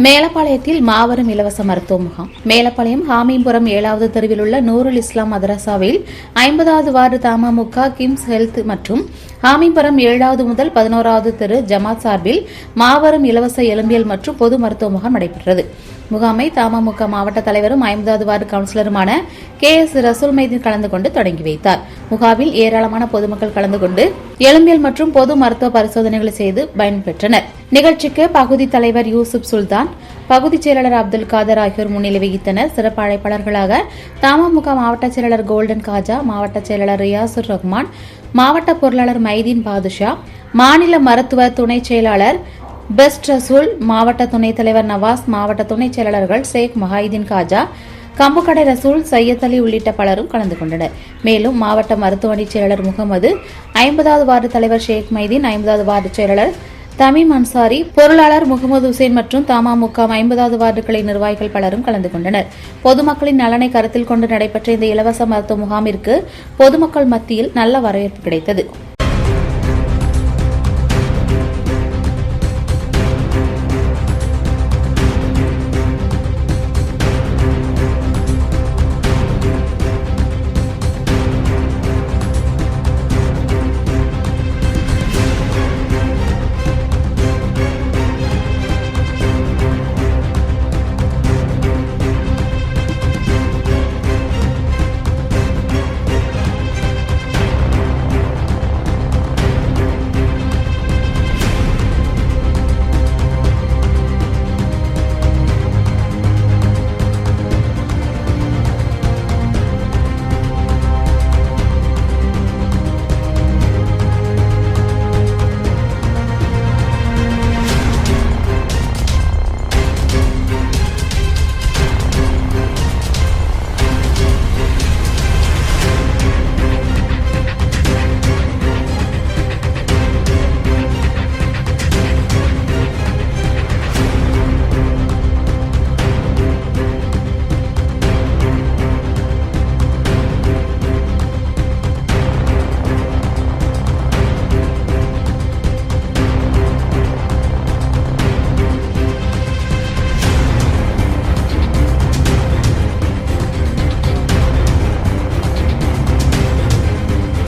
மேலப்பாளையத்தில் மாபெரும் இலவச மருத்துவ முகாம். மேலப்பாளையம் ஹாமீபுரம் 7வது தெருவில் உள்ள நூருல் இஸ்லாம் மதரசாவில் 50வது வார்டு தமுக கிம்ஸ் ஹெல்த் மற்றும் ஹாமீபுரம் 7வது முதல் 11வது தெரு ஜமாத் சார்பில் மாபெரும் இலவச எலும்பியல் மற்றும் பொது மருத்துவ முகாம் நடைபெற்றது. முகாமை தமுக மாவட்ட தலைவரும் 50வது வார்டு கவுன்சிலருமான KS ரசூல் மைதீன் கலந்து கொண்டு தொடங்கி வைத்தார். முகாமில் ஏராளமான பொதுமக்கள் கலந்து கொண்டு எலும்பியல் மற்றும் பொது மருத்துவ பரிசோதனைகளை செய்து பயன்பெற்றனர். நிகழ்ச்சிக்கு பகுதி தலைவர் யூசுப் சுல்தான், பகுதி செயலாளர் அப்துல் காதர் ஆகியோர் முன்னிலை வகித்தனர். சிறப்பு அழைப்பாளர்களாக தமுக மாவட்ட செயலாளர் கோல்டன் காஜா, மாவட்ட செயலாளர் ரியாசுர் ரஹ்மான், மாவட்ட பொருளாளர் மைதீன் பாதுஷா, மாநில மருத்துவ துணை செயலாளர் பெஸ்ட் ரசூல், மாவட்ட துணைத் தலைவர் நவாஸ், மாவட்ட துணைச் செயலாளர்கள் ஷேக் மஹாயிதீன் காஜா, கம்புக்கடை ரசூல், சையத் அலி உள்ளிட்ட பலரும் கலந்து கொண்டனர். மேலும் மாவட்ட மருத்துவ அணி செயலாளர் முகமது, 50வது வார்டு தலைவர் ஷேக் மைதீன், 50வது வார்டு செயலாளர் தமீம் அன்சாரி, பொருளாளர் முகமது ஹுசேன் மற்றும் தமுக 50வது வார்டு கிளை நிர்வாகிகள் பலரும் கலந்து கொண்டனர். பொதுமக்களின் நலனை கருத்தில் கொண்டு நடைபெற்ற இந்த இலவச மருத்துவ முகாமிற்கு பொதுமக்கள் மத்தியில் நல்ல வரவேற்பு கிடைத்தது.